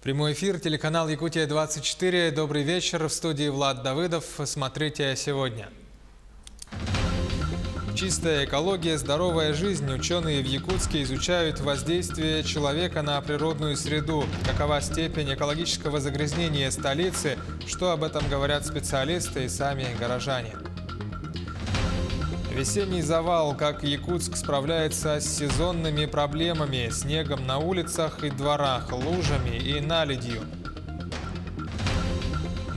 Прямой эфир, телеканал Якутия-24. Добрый вечер. В студии Влад Давыдов. Смотрите сегодня. Чистая экология, здоровая жизнь. Ученые в Якутске изучают воздействие человека на природную среду. Какова степень экологического загрязнения столицы? Что об этом говорят специалисты и сами горожане? Весенний завал. Как Якутск справляется с сезонными проблемами, снегом на улицах и дворах, лужами и наледью.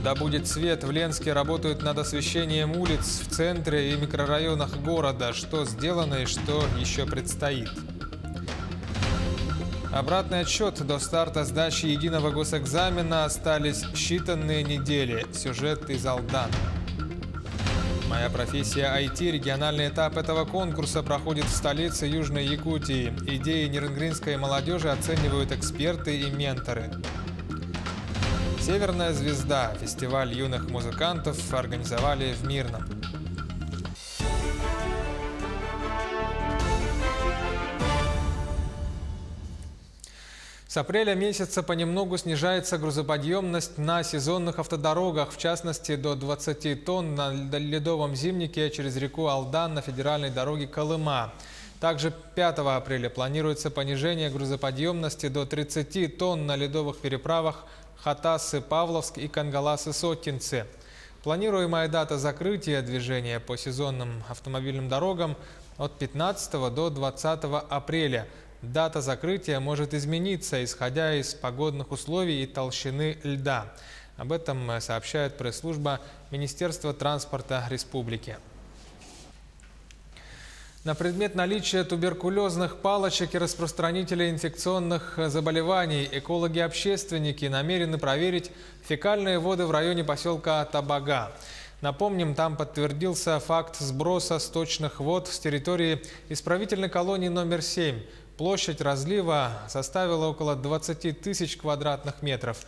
Да будет свет. В Ленске работают над освещением улиц в центре и микрорайонах города. Что сделано и что еще предстоит. Обратный отсчет до старта сдачи единого госэкзамена. Остались считанные недели. Сюжет из Алдана. Моя профессия IT. Региональный этап этого конкурса проходит в столице Южной Якутии. Идеи нернгринской молодежи оценивают эксперты и менторы. «Северная звезда» – фестиваль юных музыкантов организовали в Мирном. С апреля месяца понемногу снижается грузоподъемность на сезонных автодорогах, в частности до 20 тонн на ледовом зимнике через реку Алдан на федеральной дороге Колыма. Также 5 апреля планируется понижение грузоподъемности до 30 тонн на ледовых переправах Хатасы-Павловск и Кангаласы-Соттинцы. Планируемая дата закрытия движения по сезонным автомобильным дорогам от 15 до 20 апреля. Дата закрытия может измениться, исходя из погодных условий и толщины льда. Об этом сообщает пресс-служба Министерства транспорта республики. На предмет наличия туберкулезных палочек и распространителей инфекционных заболеваний экологи-общественники намерены проверить фекальные воды в районе поселка Табага. Напомним, там подтвердился факт сброса сточных вод с территории исправительной колонии номер 7. Площадь разлива составила около 20 тысяч квадратных метров.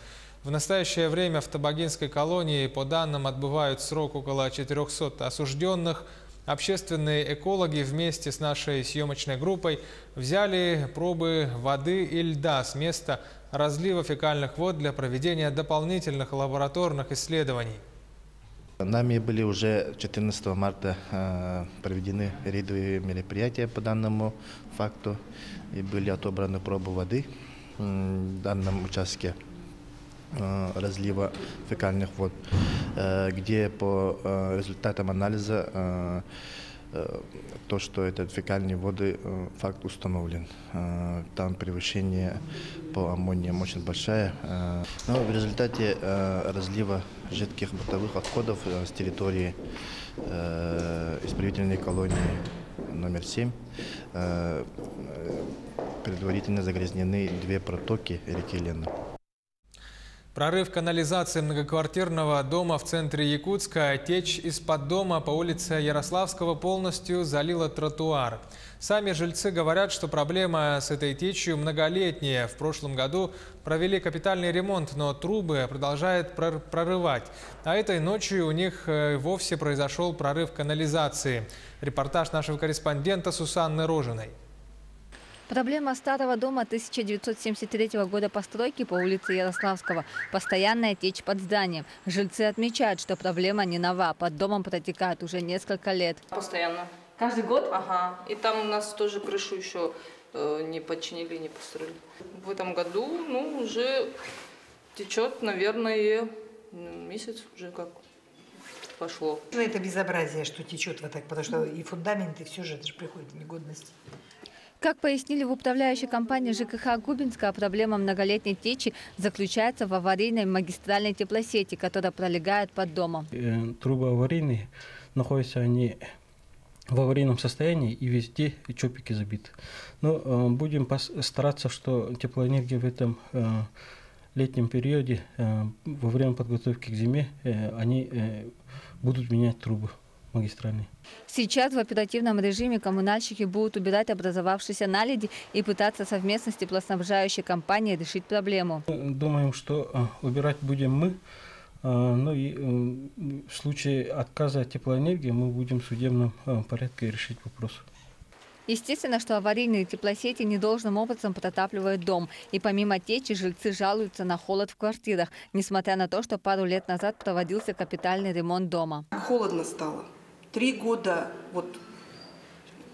В настоящее время в Табагинской колонии, по данным, отбывают срок около 400 осужденных. Общественные экологи вместе с нашей съемочной группой взяли пробы воды и льда с места разлива фекальных вод для проведения дополнительных лабораторных исследований. Нами были уже 14 марта проведены рейдовые мероприятия по данному факту и были отобраны пробы воды в данном участке разлива фекальных вод, где по результатам анализа то, что это фекальные воды, факт установлен. Там превышение по аммониям очень большое. Но в результате разлива жидких бытовых отходов с территории исправительной колонии номер 7 предварительно загрязнены 2 протоки реки Лена. Прорыв канализации многоквартирного дома в центре Якутска. Течь из-под дома по улице Ярославского полностью залила тротуар. Сами жильцы говорят, что проблема с этой течью многолетняя. В прошлом году провели капитальный ремонт, но трубы продолжают прорывать. А этой ночью у них вовсе произошел прорыв канализации. Репортаж нашего корреспондента Сусанны Рожиной. Проблема старого дома 1973 года постройки по улице Ярославского. Постоянная течь под зданием. Жильцы отмечают, что проблема не нова. Под домом протекает уже несколько лет. Постоянно. Каждый год? Ага. И там у нас тоже крышу еще не починили, не построили. В этом году, уже течет, наверное, месяц уже как пошло. Это безобразие, что течет вот так, потому что и фундамент, и все же это же приходит в негодность. Как пояснили в управляющей компании ЖКХ Губинска, проблема многолетней течи заключается в аварийной магистральной теплосети, которая пролегает под домом. Трубы аварийные, находятся они в аварийном состоянии и везде чопики забиты. Но будем стараться, что теплоэнергия в этом летнем периоде, во время подготовки к зиме, они будут менять трубы магистральные. Сейчас в оперативном режиме коммунальщики будут убирать образовавшиеся наледи и пытаться совместно с теплоснабжающей компанией решить проблему. Думаем, что убирать будем мы, но и в случае отказа от теплоэнергии мы будем в судебном порядке решить вопрос. Естественно, что аварийные теплосети недолжным образом протапливают дом. И помимо течи жильцы жалуются на холод в квартирах, несмотря на то, что пару лет назад проводился капитальный ремонт дома. Холодно стало. 3 года,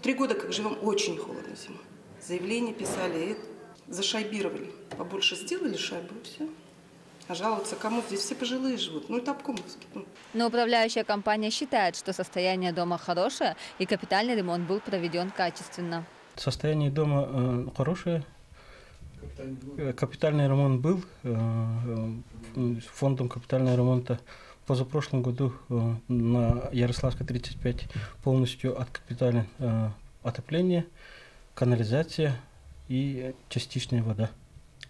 3 года как живем, очень холодно зима. Заявление писали, зашайбировали. Побольше сделали шайбу, и все. А жаловаться кому? Здесь все пожилые живут. Ну, это обкомовский. Но управляющая компания считает, что состояние дома хорошее и капитальный ремонт был проведен качественно. Состояние дома хорошее. Капитальный ремонт был. Фондом капитального ремонта в позапрошлом году на Ярославской 35 полностью откапитален отопление, канализация и частичная вода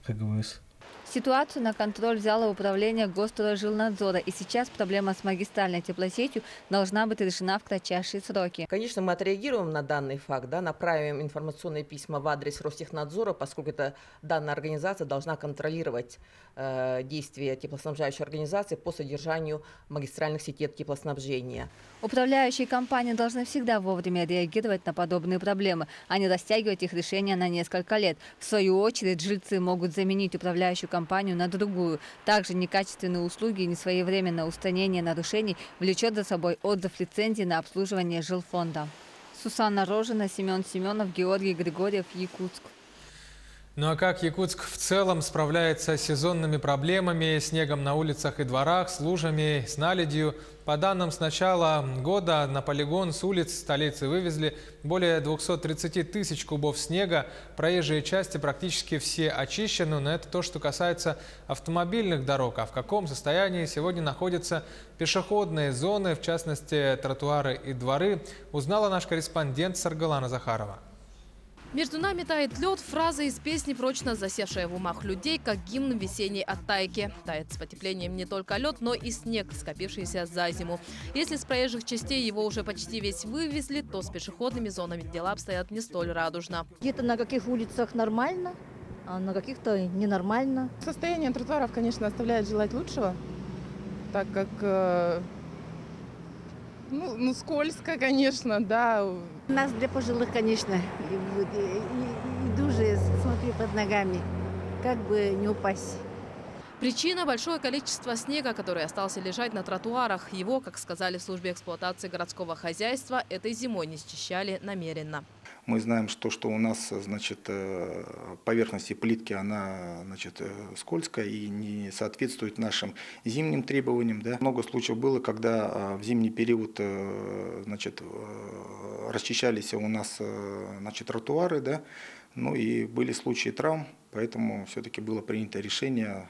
КГВС. Ситуацию на контроль взяло управление Госстрожилнадзора, и сейчас проблема с магистральной теплосетью должна быть решена в кратчайшие сроки. Конечно, мы отреагируем на данный факт, направим информационные письма в адрес Ростехнадзора, поскольку данная организация должна контролировать действия теплоснабжающей организации по содержанию магистральных сетей теплоснабжения. Управляющие компании должны всегда вовремя реагировать на подобные проблемы, а не растягивать их решение на несколько лет. В свою очередь, жильцы могут заменить управляющую компанию на другую. Также некачественные услуги и несвоевременное устранение нарушений влечет за собой отзыв лицензии на обслуживание жилфонда. Сусанна Рожина, Семен Семенов, Георгий Григорьев, Якутск. Ну а как Якутск в целом справляется с сезонными проблемами, снегом на улицах и дворах, с лужами, с наледью? По данным с начала года на полигон с улиц столицы вывезли более 230 тысяч кубов снега. Проезжие части практически все очищены, но это то, что касается автомобильных дорог. А в каком состоянии сегодня находятся пешеходные зоны, в частности тротуары и дворы, узнала наш корреспондент Саргалана Захарова. Между нами тает лед, фраза из песни, прочно засевшая в умах людей, как гимн весенней оттайки. Тает с потеплением не только лед, но и снег, скопившийся за зиму. Если с проезжих частей его уже почти весь вывезли, то с пешеходными зонами дела обстоят не столь радужно. Где-то на каких улицах нормально, а на каких-то ненормально. Состояние тротуаров, конечно, оставляет желать лучшего, так как скользко, конечно, да. У нас для пожилых, конечно, и дуже смотри под ногами, как бы не упасть. Причина – большое количество снега, который остался лежать на тротуарах. Его, как сказали в службе эксплуатации городского хозяйства, этой зимой не счищали намеренно. Мы знаем, что у нас, поверхность плитки, она, скользкая и не соответствует нашим зимним требованиям. Да. Много случаев было, когда в зимний период, расчищались у нас, тротуары, да, и были случаи травм, поэтому все-таки было принято решение,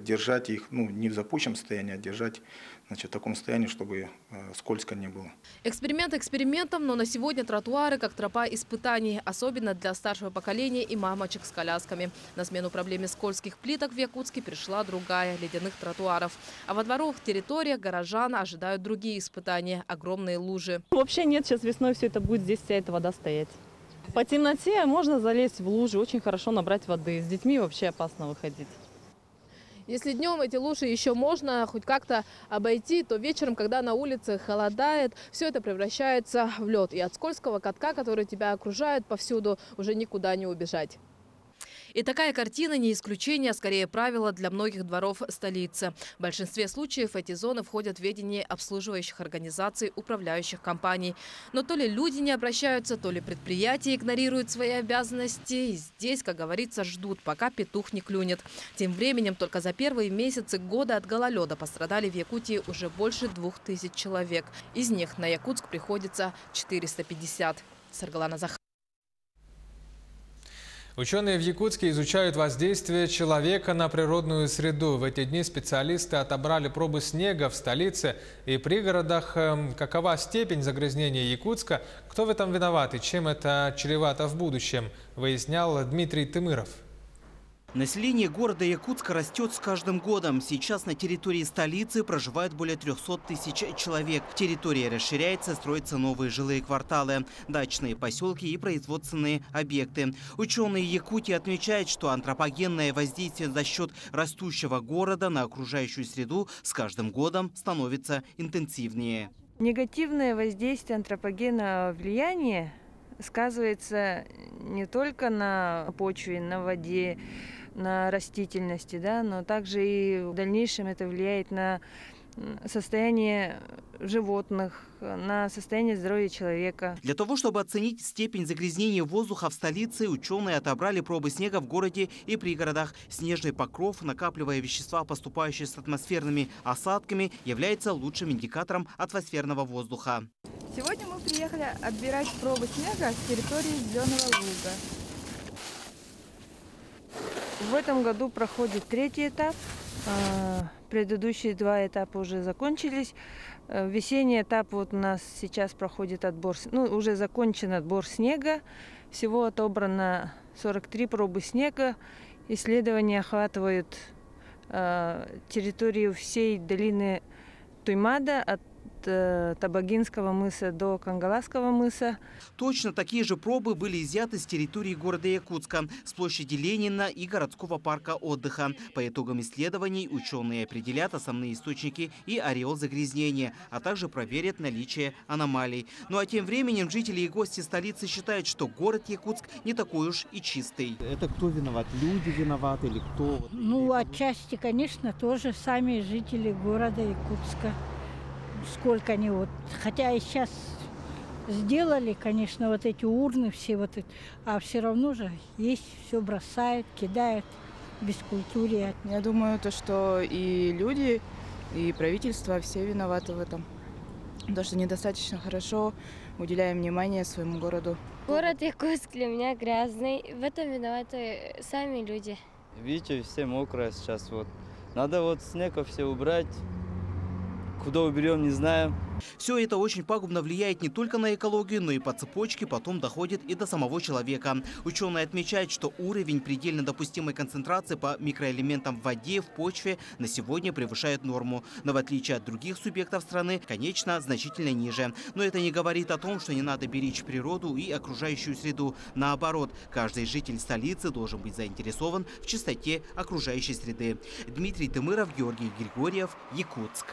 держать их, не в запущенном состоянии, а держать, в таком состоянии, чтобы скользко не было. Эксперимент экспериментом, но на сегодня тротуары как тропа испытаний, особенно для старшего поколения и мамочек с колясками. На смену проблеме скользких плиток в Якутске пришла другая – ледяных тротуаров. А во дворовых территориях горожан ожидают другие испытания – огромные лужи. Вообще нет, сейчас весной все это будет, здесь вся эта вода стоять. По темноте можно залезть в лужи, очень хорошо набрать воды. С детьми вообще опасно выходить. Если днем эти лужи еще можно хоть как-то обойти, то вечером, когда на улице холодает, все это превращается в лед. И от скользкого катка, который тебя окружает повсюду, уже никуда не убежать. И такая картина не исключение, а скорее правило для многих дворов столицы. В большинстве случаев эти зоны входят в ведение обслуживающих организаций, управляющих компаний. Но то ли люди не обращаются, то ли предприятия игнорируют свои обязанности. И здесь, как говорится, ждут, пока петух не клюнет. Тем временем только за первые месяцы года от гололеда пострадали в Якутии уже больше 2000 человек. Из них на Якутск приходится 450. Саргалана Захарова. Ученые в Якутске изучают воздействие человека на природную среду. В эти дни специалисты отобрали пробы снега в столице и пригородах. Какова степень загрязнения Якутска, кто в этом виноват и чем это чревато в будущем, выяснял Дмитрий Тымыров. Население города Якутска растет с каждым годом. Сейчас на территории столицы проживают более 300 тысяч человек. Территория расширяется, строятся новые жилые кварталы, дачные поселки и производственные объекты. Ученые Якутии отмечают, что антропогенное воздействие за счет растущего города на окружающую среду с каждым годом становится интенсивнее. Негативное воздействие антропогенного влияния сказывается не только на почве, на воде, на растительности, да, но также и в дальнейшем это влияет на состояние животных, на состояние здоровья человека. Для того, чтобы оценить степень загрязнения воздуха в столице, ученые отобрали пробы снега в городе и пригородах. Снежный покров, накапливая вещества, поступающие с атмосферными осадками, является лучшим индикатором атмосферного воздуха. Сегодня мы приехали отбирать пробы снега с территории Зеленого луга. В этом году проходит 3-й этап. Предыдущие 2 этапа уже закончились. Весенний этап вот у нас сейчас проходит отбор, уже закончен отбор снега. Всего отобрано 43 пробы снега. Исследования охватывают территорию всей долины Туймада от Табагинского мыса до Кангаласского мыса. Точно такие же пробы были изъяты с территории города Якутска, с площади Ленина и городского парка отдыха. По итогам исследований ученые определят основные источники и ореол загрязнения, а также проверят наличие аномалий. Ну а тем временем жители и гости столицы считают, что город Якутск не такой уж и чистый. Это кто виноват? Люди виноваты или кто? Ну, отчасти, конечно, тоже сами жители города Якутска. Сколько они вот, хотя и сейчас сделали, конечно, вот эти урны все вот, а все равно же есть, все бросают, кидают, бескультурие. Я думаю, что и люди, и правительство все виноваты в этом. То, что недостаточно хорошо уделяем внимание своему городу. Город Якутск для меня грязный, в этом виноваты сами люди. Видите, все мокрое сейчас вот. Надо вот снег все убрать. Куда уберем, не знаем. Все это очень пагубно влияет не только на экологию, но и по цепочке потом доходит и до самого человека. Ученые отмечают, что уровень предельно допустимой концентрации по микроэлементам в воде, в почве на сегодня превышает норму. Но в отличие от других субъектов страны, конечно, значительно ниже. Но это не говорит о том, что не надо беречь природу и окружающую среду. Наоборот, каждый житель столицы должен быть заинтересован в чистоте окружающей среды. Дмитрий Тымыров, Георгий Григорьев, Якутск.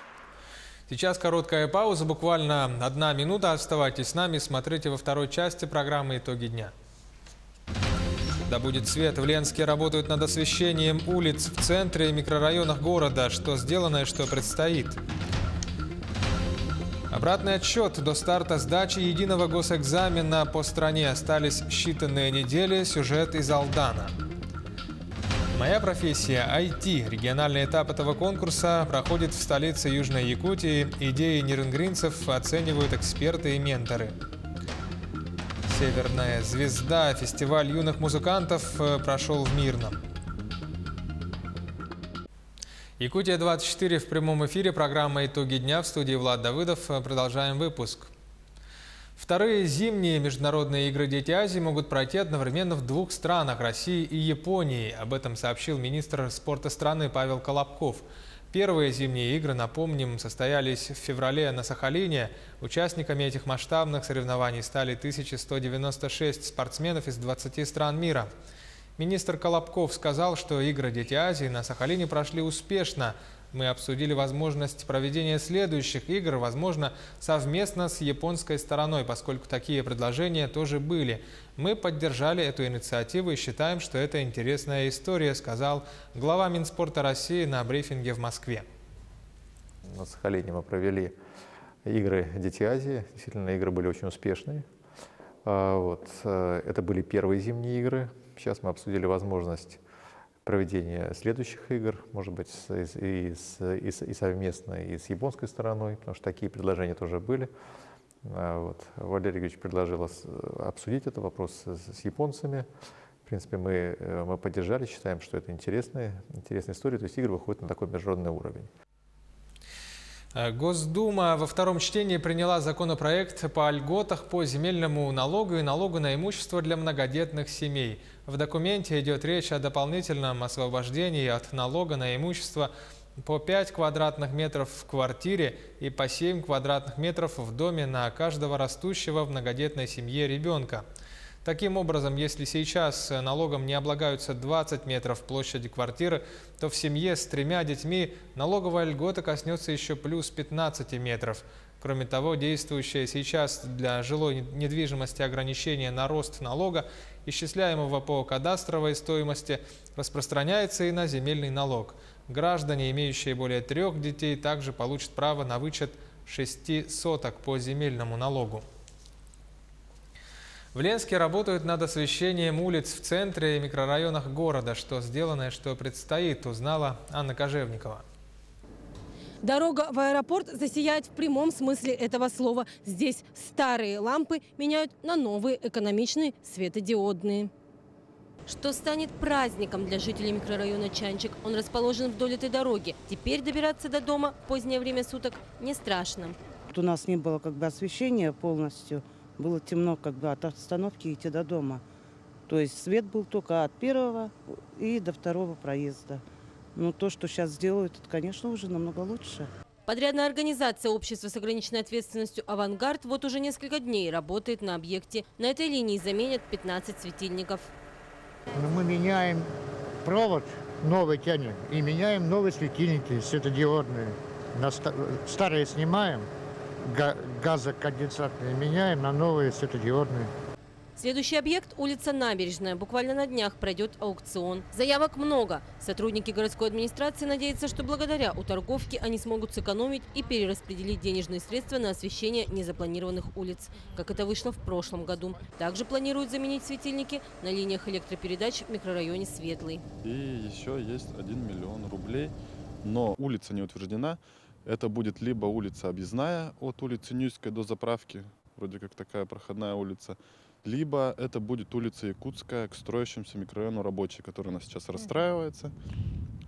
Сейчас короткая пауза, буквально 1 минута. Оставайтесь с нами, смотрите во второй части программы «Итоги дня». Да будет свет. В Ленске работают над освещением улиц в центре и микрорайонах города. Что сделано и что предстоит. Обратный отсчет до старта сдачи единого госэкзамена по стране. Остались считанные недели. Сюжет из Алдана. Моя профессия – IT. Региональный этап этого конкурса проходит в столице Южной Якутии. Идеи нерынгринцев оценивают эксперты и менторы. «Северная звезда» – фестиваль юных музыкантов прошел в Мирном. Якутия-24 в прямом эфире. Программа «Итоги дня». В студии Влад Давыдов. Продолжаем выпуск. Вторые зимние международные игры «Дети Азии» могут пройти одновременно в 2 странах – России и Японии. Об этом сообщил министр спорта страны Павел Колобков. Первые зимние игры, напомним, состоялись в феврале на Сахалине. Участниками этих масштабных соревнований стали 1196 спортсменов из 20 стран мира. Министр Колобков сказал, что игры «Дети Азии» на Сахалине прошли успешно. Мы обсудили возможность проведения следующих игр, возможно, совместно с японской стороной, поскольку такие предложения тоже были. Мы поддержали эту инициативу и считаем, что это интересная история, сказал глава Минспорта России на брифинге в Москве. На Сахалине мы провели игры «Дети Азии». Действительно, игры были очень успешные. Это были первые зимние игры. Сейчас мы обсудили возможность проведения следующих игр, может быть, и совместно и с японской стороной, потому что такие предложения тоже были. Валерий Юрьевич предложил обсудить этот вопрос с японцами. В принципе, мы поддержали, считаем, что это интересная история, то есть игры выходят на такой международный уровень. Госдума во втором чтении приняла законопроект по льготах по земельному налогу и налогу на имущество для многодетных семей. В документе идет речь о дополнительном освобождении от налога на имущество по 5 квадратных метров в квартире и по 7 квадратных метров в доме на каждого растущего в многодетной семье ребенка. Таким образом, если сейчас налогом не облагаются 20 метров площади квартиры, то в семье с 3 детьми налоговая льгота коснется еще плюс 15 метров. Кроме того, действующее сейчас для жилой недвижимости ограничение на рост налога, исчисляемого по кадастровой стоимости, распространяется и на земельный налог. Граждане, имеющие более 3 детей, также получат право на вычет 6 соток по земельному налогу. В Ленске работают над освещением улиц в центре и микрорайонах города. Что сделано и что предстоит, узнала Анна Кожевникова. Дорога в аэропорт засияет в прямом смысле этого слова. Здесь старые лампы меняют на новые экономичные светодиодные. Что станет праздником для жителей микрорайона Чанчик? Он расположен вдоль этой дороги. Теперь добираться до дома в позднее время суток не страшно. У нас не было освещения полностью. Было темно от остановки идти до дома. То есть свет был только от первого и до второго проезда. Но то, что сейчас сделают, это, конечно, уже намного лучше. Подрядная организация общества с ограниченной ответственностью «Авангард» вот уже несколько дней работает на объекте. На этой линии заменят 15 светильников. Мы меняем провод, новый тянем, и меняем новые светильники светодиодные. Старые снимаем, газоконденсатные меняем на новые светодиодные. Следующий объект – улица Набережная. Буквально на днях пройдет аукцион. Заявок много. Сотрудники городской администрации надеются, что благодаря уторговке они смогут сэкономить и перераспределить денежные средства на освещение незапланированных улиц, как это вышло в прошлом году. Также планируют заменить светильники на линиях электропередач в микрорайоне Светлый. И еще есть 1 миллион рублей, но улица не утверждена. Это будет либо улица Объездная от улицы Нюйской до заправки, вроде как такая проходная улица, либо это будет улица Якутская к строящемуся микрорайону Рабочий, который у нас сейчас расстраивается.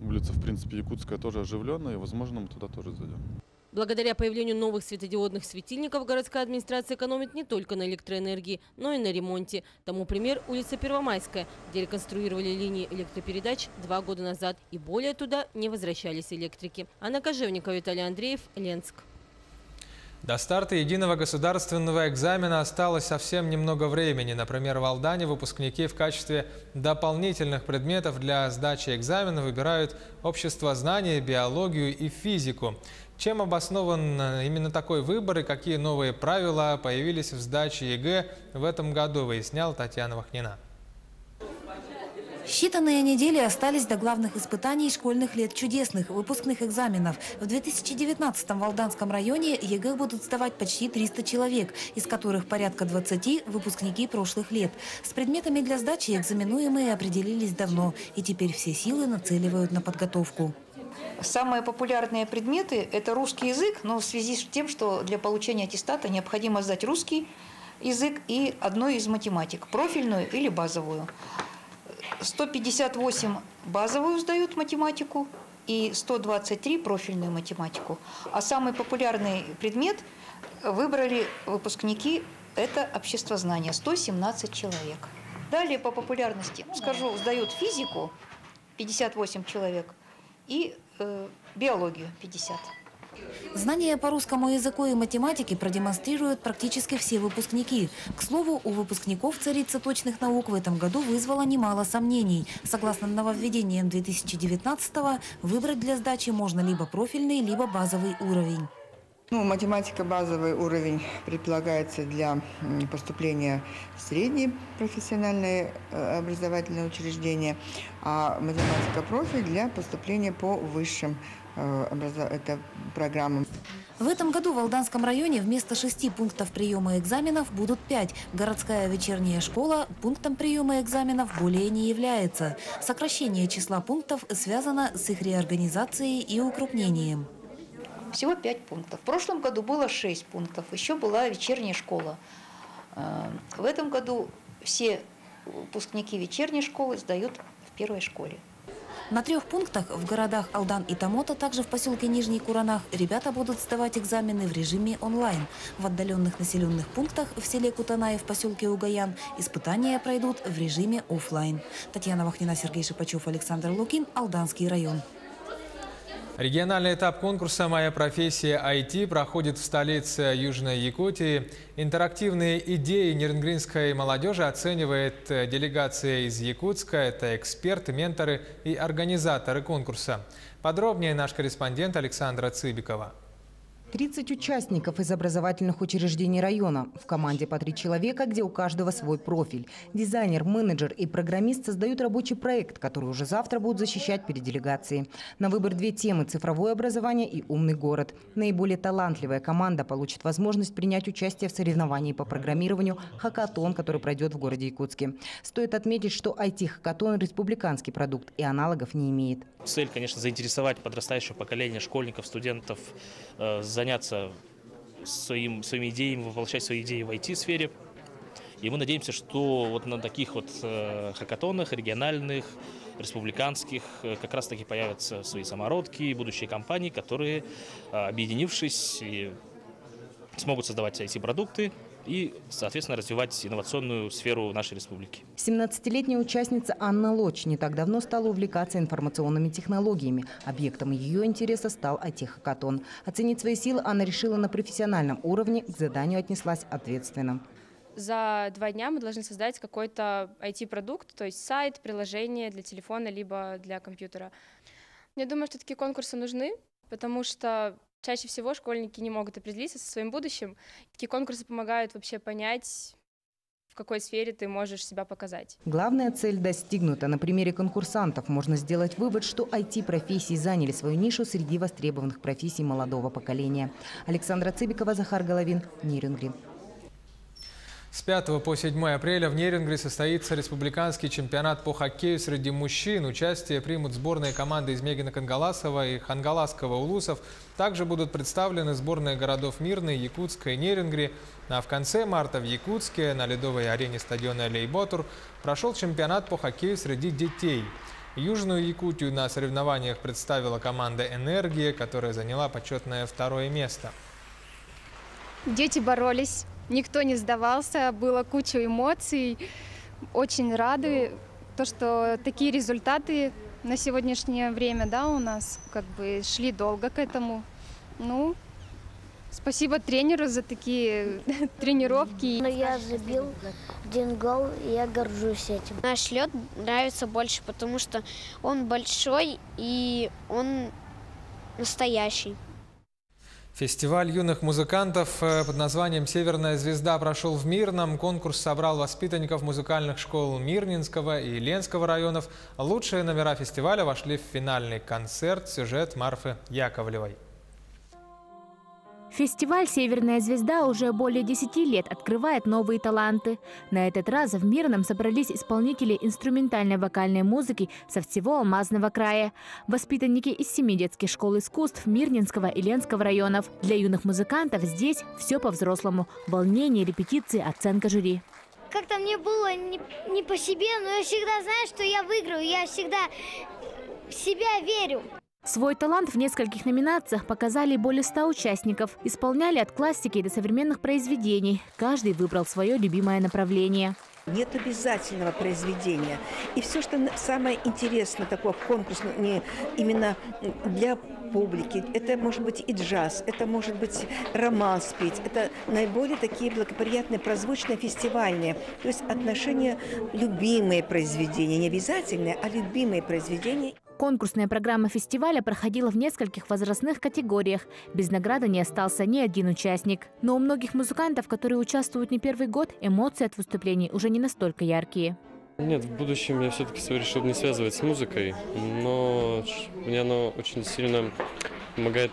Улица, в принципе, Якутская тоже оживленная, и, возможно, мы туда тоже зайдем. Благодаря появлению новых светодиодных светильников городская администрация экономит не только на электроэнергии, но и на ремонте. Тому пример улица Первомайская, где реконструировали линии электропередач 2 года назад, и более туда не возвращались электрики. Анна Кожевникова, Виталий Андреев, Ленск. До старта единого государственного экзамена осталось совсем немного времени. Например, в Алдане выпускники в качестве дополнительных предметов для сдачи экзамена выбирают обществознание, биологию и физику. Чем обоснован именно такой выбор и какие новые правила появились в сдаче ЕГЭ в этом году, выясняла Татьяна Вахнина. Считанные недели остались до главных испытаний школьных лет чудесных, выпускных экзаменов. В 2019-м в Алданском районе ЕГЭ будут сдавать почти 300 человек, из которых порядка 20 – выпускники прошлых лет. С предметами для сдачи экзаменуемые определились давно, и теперь все силы нацеливают на подготовку. Самые популярные предметы – это русский язык, но в связи с тем, что для получения аттестата необходимо сдать русский язык и одну из математик – профильную или базовую. 158 базовую сдают математику и 123 профильную математику. А самый популярный предмет выбрали выпускники – это обществознание, 117 человек. Далее по популярности, скажу, сдают физику 58 человек и биологию 50. Знания по русскому языку и математике продемонстрируют практически все выпускники. К слову, у выпускников царица точных наук в этом году вызвала немало сомнений. Согласно нововведениям 2019-го, выбрать для сдачи можно либо профильный, либо базовый уровень. Математика базовый уровень предполагается для поступления в средние профессиональные образовательные учреждения, а математика профиль для поступления по высшим программам. В этом году в Алданском районе вместо 6 пунктов приема экзаменов будут 5. Городская вечерняя школа пунктом приема экзаменов более не является. Сокращение числа пунктов связано с их реорганизацией и укрупнением. Всего 5 пунктов. В прошлом году было 6 пунктов, еще была вечерняя школа. В этом году все выпускники вечерней школы сдают в первой школе. На 3 пунктах в городах Алдан и Тамота, также в поселке Нижний Куранах, ребята будут сдавать экзамены в режиме онлайн. В отдаленных населенных пунктах в селе Кутанай в поселке Угаян испытания пройдут в режиме офлайн. Татьяна Вахнина, Сергей Шипачев, Александр Лукин, Алданский район. Региональный этап конкурса «Моя профессия IT» проходит в столице Южной Якутии. Интерактивные идеи нерюнгринской молодежи оценивает делегация из Якутска. Это эксперты, менторы и организаторы конкурса. Подробнее наш корреспондент Александра Цыбикова. 30 участников из образовательных учреждений района. В команде по 3 человека, где у каждого свой профиль. Дизайнер, менеджер и программист создают рабочий проект, который уже завтра будут защищать перед делегацией. На выбор 2 темы – цифровое образование и умный город. Наиболее талантливая команда получит возможность принять участие в соревновании по программированию «Хакатон», который пройдет в городе Якутске. Стоит отметить, что IT-хакатон – республиканский продукт и аналогов не имеет. Цель, конечно, заинтересовать подрастающее поколение школьников, студентов, заняться своими идеями, воплощать свои идеи в IT-сфере. И мы надеемся, что вот на таких вот хакатонах, региональных, республиканских, как раз таки появятся свои самородки, будущие компании, которые, объединившись, смогут создавать IT-продукты и, соответственно, развивать инновационную сферу нашей республики. 17-летняя участница Анна Лоч не так давно стала увлекаться информационными технологиями. Объектом ее интереса стал IT-хакатон. Оценить свои силы Анна решила на профессиональном уровне, к заданию отнеслась ответственно. За 2 дня мы должны создать какой-то IT-продукт, то есть сайт, приложение для телефона, либо для компьютера. Я думаю, что такие конкурсы нужны, потому что чаще всего школьники не могут определиться со своим будущим. Такие конкурсы помогают вообще понять, в какой сфере ты можешь себя показать. Главная цель достигнута. На примере конкурсантов можно сделать вывод, что IT-профессии заняли свою нишу среди востребованных профессий молодого поколения. Александра Цыбикова, Захар Головин, Нерюнгри. С 5 по 7 апреля в Нерюнгри состоится республиканский чемпионат по хоккею среди мужчин. Участие примут сборные команды из Мегино-Кангаласова и Хангаласского улусов. Также будут представлены сборные городов Мирный, Якутска и Нерюнгри. А в конце марта в Якутске на ледовой арене стадиона Лейботур прошел чемпионат по хоккею среди детей. Южную Якутию на соревнованиях представила команда «Энергия», которая заняла почетное 2-е место. Дети боролись. Никто не сдавался, было куча эмоций. Очень рады, что такие результаты на сегодняшнее время, у нас шли долго к этому. Спасибо тренеру за такие тренировки. Я забил 1 гол, и я горжусь этим. Наш лед нравится больше, потому что он большой и он настоящий. Фестиваль юных музыкантов под названием «Северная звезда» прошел в Мирном. Конкурс собрал воспитанников музыкальных школ Мирнинского и Ленского районов. Лучшие номера фестиваля вошли в финальный концерт. Сюжет Марфы Яковлевой. Фестиваль «Северная звезда» уже более 10 лет открывает новые таланты. На этот раз в Мирном собрались исполнители инструментальной вокальной музыки со всего Алмазного края. Воспитанники из 7 детских школ искусств Мирнинского и Ленского районов. Для юных музыкантов здесь все по-взрослому. Волнение, репетиции, оценка жюри. Как-то мне было не по себе, но я всегда знаю, что я выиграю. Я всегда в себя верю. Свой талант в нескольких номинациях показали более 100 участников. Исполняли от классики до современных произведений. Каждый выбрал свое любимое направление. Нет обязательного произведения. И все, что самое интересное такого конкурса, не именно для публики, это может быть и джаз, это может быть романс петь, это наиболее такие благоприятные, прозвучные, фестивальные. То есть отношения любимые произведения, не обязательные, а любимые произведения. Конкурсная программа фестиваля проходила в нескольких возрастных категориях. Без награды не остался ни один участник. Но у многих музыкантов, которые участвуют не первый год, эмоции от выступлений уже не настолько яркие. Нет, в будущем я все-таки решил не связывать с музыкой, но мне оно очень сильно помогает,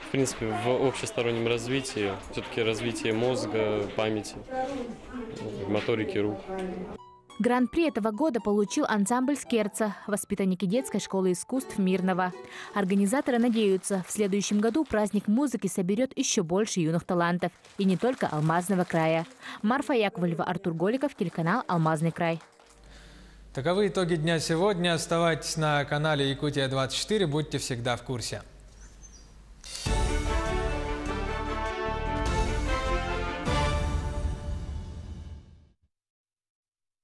в принципе, в общестороннем развитии, все-таки развитии мозга, памяти, моторики рук. Гран-при этого года получил ансамбль «Скерца», воспитанники детской школы искусств Мирного. Организаторы надеются, в следующем году праздник музыки соберет еще больше юных талантов. И не только Алмазного края. Марфа Яковлева, Артур Голиков, телеканал «Алмазный край». Таковы итоги дня сегодня. Оставайтесь на канале Якутия-24, будьте всегда в курсе.